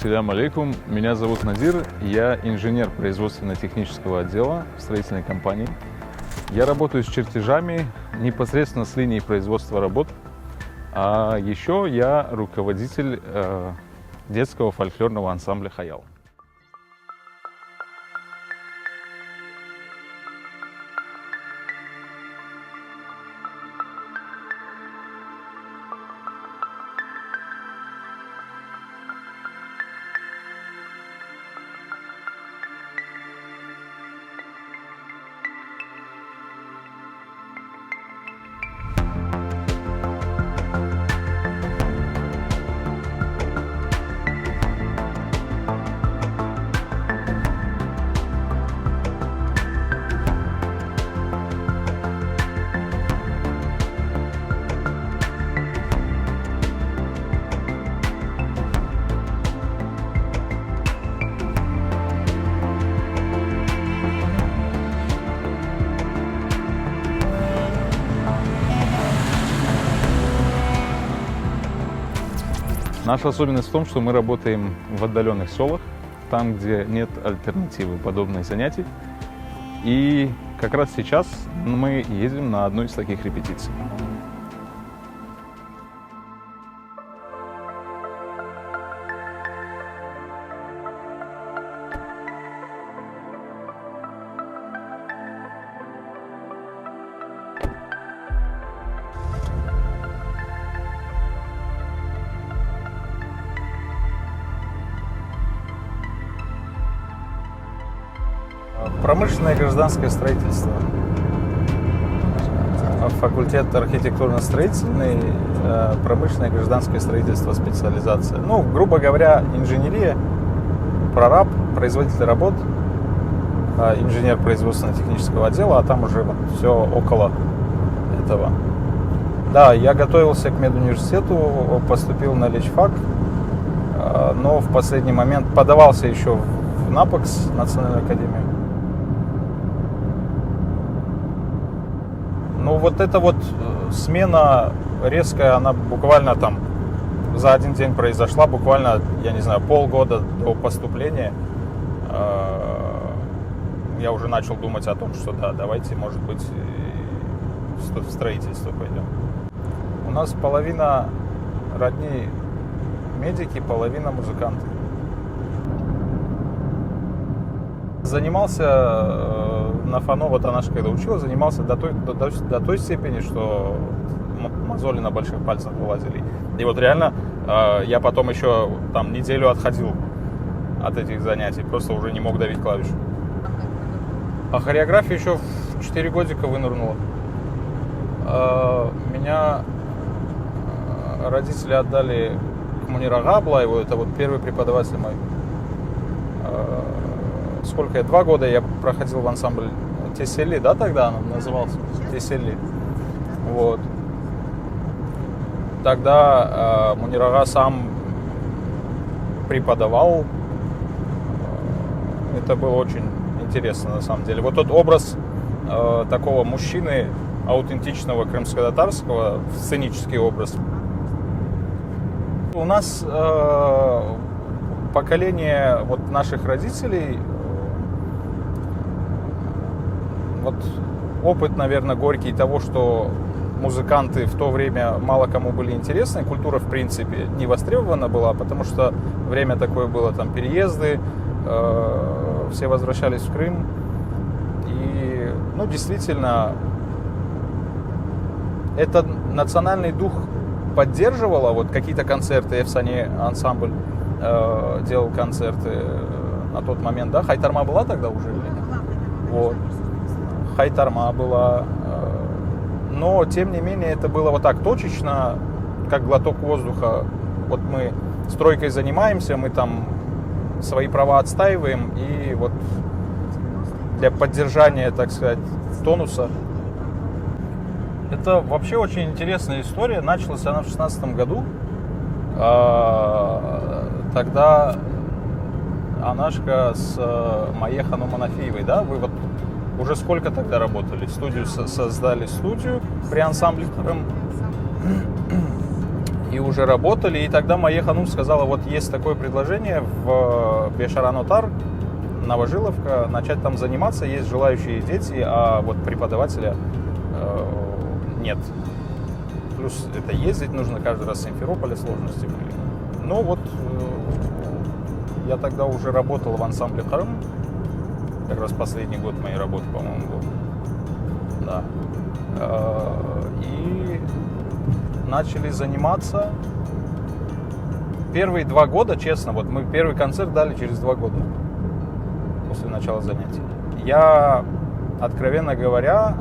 Ассаляму алейкум. Меня зовут Надир. Я инженер производственно-технического отдела в строительной компании. Я работаю с чертежами непосредственно с линией производства работ. А еще я руководитель детского фольклорного ансамбля «Хаял». Наша особенность в том, что мы работаем в отдаленных селах, там, где нет альтернативы подобных занятий. И как раз сейчас мы едем на одну из таких репетиций. Промышленное и гражданское строительство. Факультет архитектурно-строительный, промышленное и гражданское строительство, специализация. Ну, грубо говоря, инженерия, прораб, производитель работ, инженер производственно-технического отдела, а там уже вот все около этого. Да, я готовился к медуниверситету, поступил на лечфак, но в последний момент подавался еще в НАПОКС, Национальную академию. Ну вот эта вот смена резкая, она буквально там за один день произошла, буквально, я не знаю, полгода до поступления. Я уже начал думать о том, что да, давайте, может быть, в строительство пойдем. У нас половина родни медики, половина музыканты. Занимался на ФАНО, вот она же когда училась, занимался до той степени, что мозоли на больших пальцах вылазили. И вот реально я потом еще там неделю отходил от этих занятий, просто уже не мог давить клавишу. А хореография еще в 4 годика вынырнула. Меня родители отдали к Мунир ага Аблаеву, это вот первый преподаватель мой. Сколько я, 2 года я проходил в ансамбль Тесели, да, тогда она называлась? Тесели. Вот. Тогда Мунир ага сам преподавал. Это было очень интересно, на самом деле. Вот тот образ такого мужчины, аутентичного крымско-татарского, сценический образ. У нас поколение вот наших родителей, вот опыт, наверное, горький того, что музыканты в то время мало кому были интересны, культура, в принципе, не востребована была, потому что время такое было, там, переезды, все возвращались в Крым, и, ну, действительно, это национальный дух поддерживало, вот какие-то концерты, Эфсане ансамбль делал концерты на тот момент, да, Хайтарма была тогда уже? Вот. Хайтарма была, но тем не менее это было вот так точечно, как глоток воздуха. Вот мы стройкой занимаемся, мы там свои права отстаиваем, и вот для поддержания, так сказать, тонуса. Это вообще очень интересная история. Началась она в 2016 году. Тогда Анашка с Маехану Манафиевой, да, вы вот уже сколько тогда работали? Создали студию при ансамбле Крым. и уже работали. И тогда моя ханум сказала, вот есть такое предложение в Бешаранотар, Новожиловка, начать там заниматься, есть желающие дети, а вот преподавателя нет. Плюс это ездить нужно каждый раз в Симферополе, сложности были. Ну вот, я тогда уже работал в ансамбле Крым, как раз последний год моей работы, по-моему, был. Да. И начали заниматься. Первые 2 года, честно, вот мы первый концерт дали через 2 года после начала занятий. Я, откровенно говоря,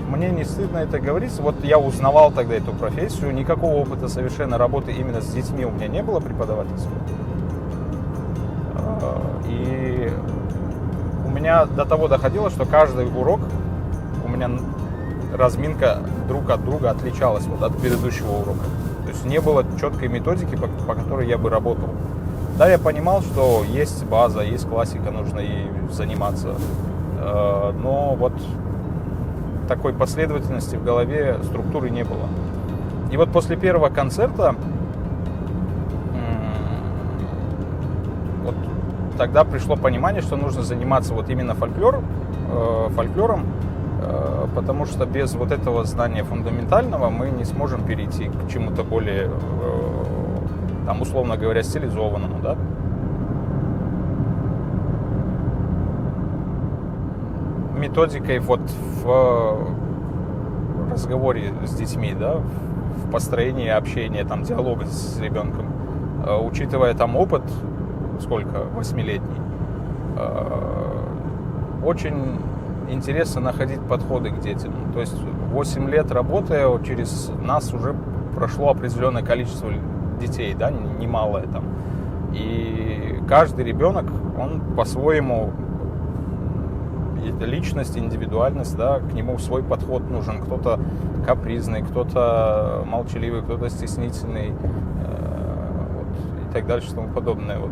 мне не стыдно это говорить. Вот я узнавал тогда эту профессию, никакого опыта совершенно работы именно с детьми у меня не было преподавательского. И у меня до того доходило, что каждый урок у меня разминка друг от друга отличалась вот от предыдущего урока. То есть не было четкой методики, по которой я бы работал. Да, я понимал, что есть база, есть классика, нужно ей заниматься. Но вот такой последовательности в голове, структуры не было. И вот после первого концерта вот тогда пришло понимание, что нужно заниматься вот именно фольклором, потому что без вот этого знания фундаментального мы не сможем перейти к чему-то более, там, условно говоря, стилизованному, да? Методикой вот в разговоре с детьми, да, в построении общения, там, диалога с ребенком, учитывая там опыт, сколько, 8-летний, очень интересно находить подходы к детям. То есть 8 лет работая, через нас уже прошло определенное количество детей, да, немалое там. И каждый ребенок, он по-своему, личность, индивидуальность, да, к нему свой подход нужен. Кто-то капризный, кто-то молчаливый, кто-то стеснительный, вот, и так дальше, и тому подобное. Вот.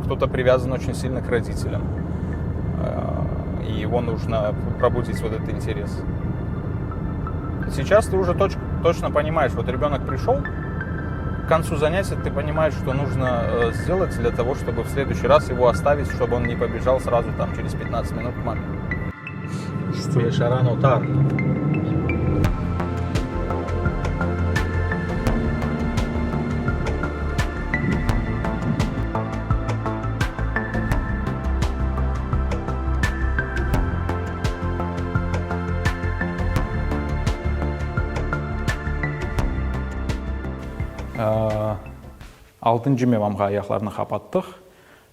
Кто-то привязан очень сильно к родителям, и его нужно пробудить вот этот интерес. Сейчас ты уже точно понимаешь, вот ребенок пришел, к концу занятия ты понимаешь, что нужно сделать для того, чтобы в следующий раз его оставить, чтобы он не побежал сразу там через 15 минут к маме. Бешаранотар. Алтынчы мевамға аяқларını қапаттық.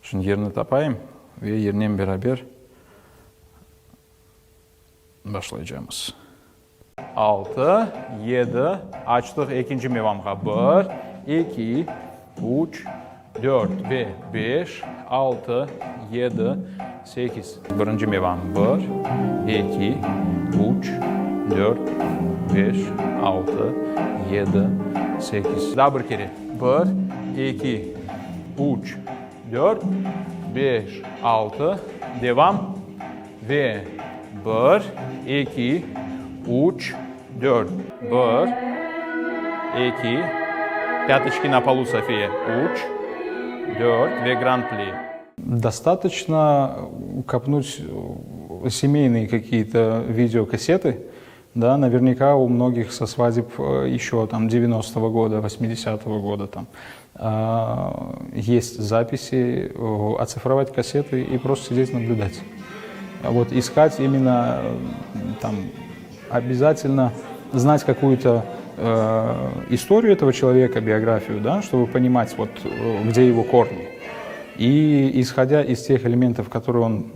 Şimdi yerini tapayım ve yerine beraber başlayacağımız. 6, 7, açtık ikinci mevamға. 1, 2, 3, 4 ve 5, 6, 7, 8. Birinci mevam 1, 2, 3, 4, 5, 6, 7, 8. Daha bir kere. 1, 2, 3, 4, 5, 6. Devam. Ve 1, 2, 3, 4. 1, 2, пяточки на полу, София. 3, 4 ve Grand Pli. Достаточно копнуть семейные какие-то видеокассеты. Да, наверняка у многих со свадеб еще там 90-го года, 80-го года там есть записи, оцифровать кассеты и просто сидеть наблюдать. Вот искать именно там обязательно знать какую-то историю этого человека, биографию, да, чтобы понимать вот где его корни. И исходя из тех элементов, которые он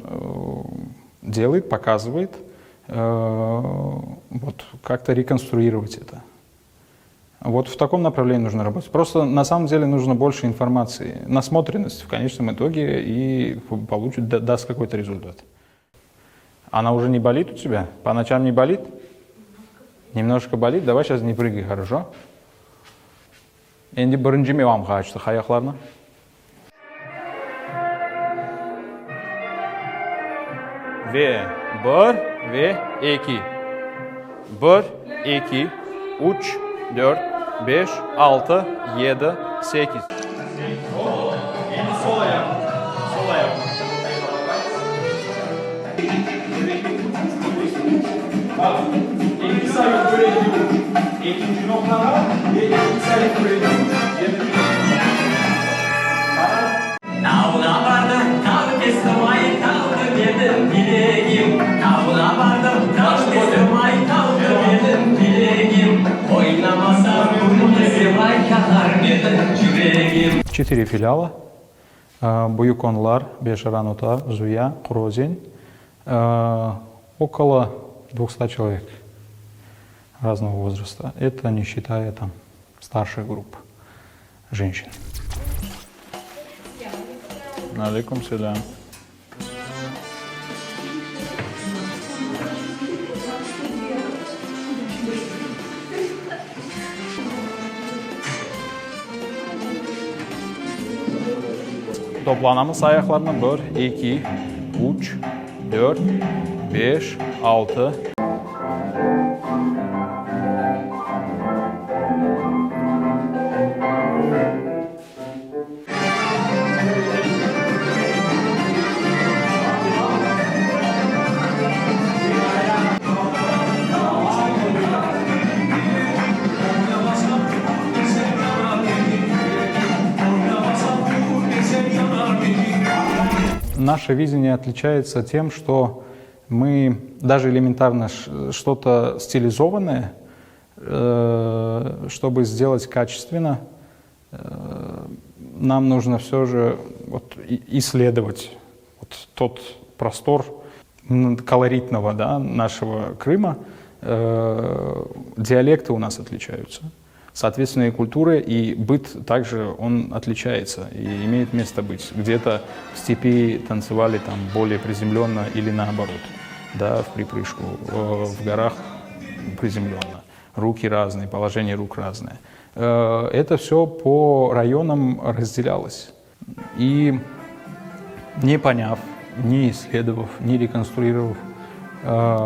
делает, показывает, вот как-то реконструировать это. Вот в таком направлении нужно работать. Просто на самом деле нужно больше информации, насмотренность в конечном итоге и даст какой-то результат. Она уже не болит у тебя? По ночам не болит? Немножко болит? Давай сейчас не прыгай, хорошо? Endi birinchi mevamga açtık ayaklarını. Ve 1 ve 2. 1, 2, 3, 4, 5, 6, 7, 8. Sol ayak. Sol ayak. Bak, elinizi ayıp böyle gidiyor. İkinci noktana ve elinizi ayıp böyle gidiyor. Dağına vardım, dağ kestim ay, dağ verdim dileğim. Dağına vardım, dağ kestim ay, dağ verdim dileğim. Oynamasa bunu kestim ay, kadar verdim yüreğim. 4 филиала. Буюконлар, Бешаранутар, Зуя, Крозень. Около 200 человек разного возраста. Это не считая там старших групп женщин. Алейкум селям. Toplanamız ayaklarını 1, 2, 3, 4, 5, 6. Наше видение отличается тем, что мы даже элементарно что-то стилизованное, чтобы сделать качественно, нам нужно все же вот исследовать вот тот простор колоритного, да, нашего Крыма. Диалекты у нас отличаются. Соответственно, и культура, и быт также он отличается и имеет место быть. Где-то в степи танцевали там более приземленно или наоборот, да, в припрыжку, в горах приземленно. Руки разные, положение рук разное. Это все по районам разделялось. И не поняв, не исследовав, не реконструировав,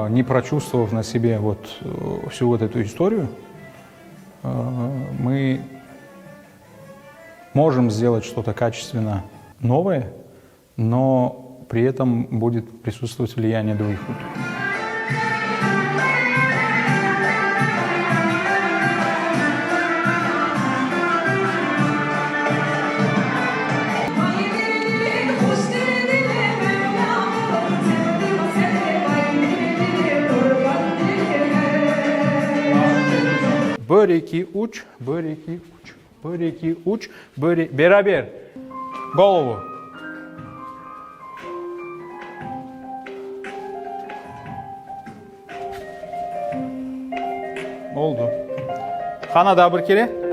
не прочувствовав на себе вот всю вот эту историю, мы можем сделать что-то качественно новое, но при этом будет присутствовать влияние других культур. Бöreği uç, böreği uç, böreği uç, böreği... Beraber. Голову. Oldu. Хана да bir kere.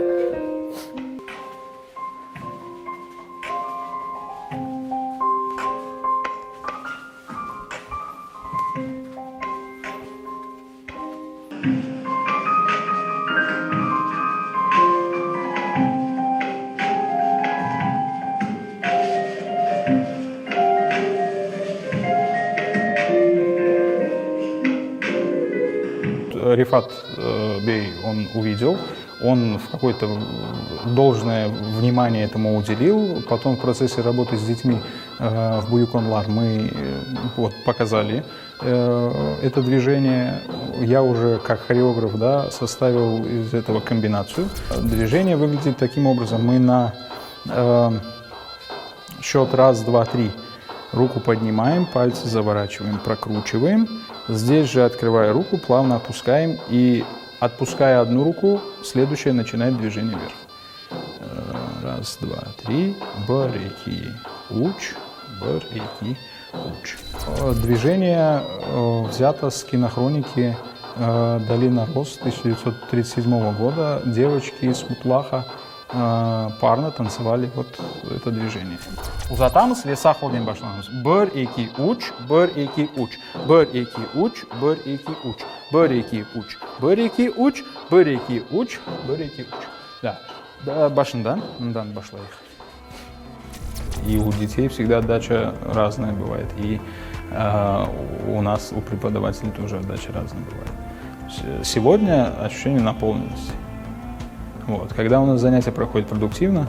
Рифат Бей, он увидел, он в какое-то должное внимание этому уделил. Потом в процессе работы с детьми в Буюконлар мы вот, показали это движение. Я уже как хореограф, да, составил из этого комбинацию. Движение выглядит таким образом. Мы на счет раз, два, три руку поднимаем, пальцы заворачиваем, прокручиваем. Здесь же, открывая руку, плавно опускаем и, отпуская одну руку, следующая начинает движение вверх. Раз, два, три. Бöreği uç, böreği uç. Движение взято с кинохроники «Долина роз» 1937 года. Девочки из Мутлаха парно танцевали вот это движение. Uzatamiz ve sağ қолдан başlamamız. 1, 2, 3, 1, 2, 3, 1, 2, 3, 1, 2, 3, 1, 2, 3, 1, 2, 3, 1, 2, 3, 1, 2, 3. Да. Başından, bundan başlayıq. И у детей всегда отдача разная бывает. И у нас, у преподавателей тоже отдача разная бывает. Сегодня ощущение наполненности. Вот. Когда у нас занятия проходят продуктивно,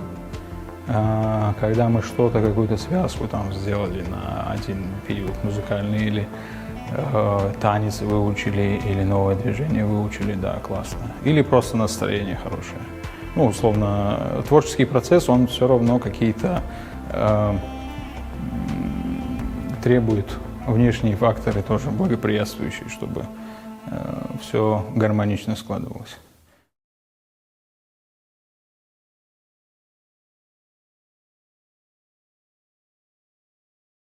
когда мы что-то, какую-то связку там сделали на один период музыкальный, или танец выучили, или новое движение выучили, да, классно. Или просто настроение хорошее. Ну, условно, творческий процесс, он все равно какие-то требует внешние факторы тоже благоприятствующие, чтобы все гармонично складывалось.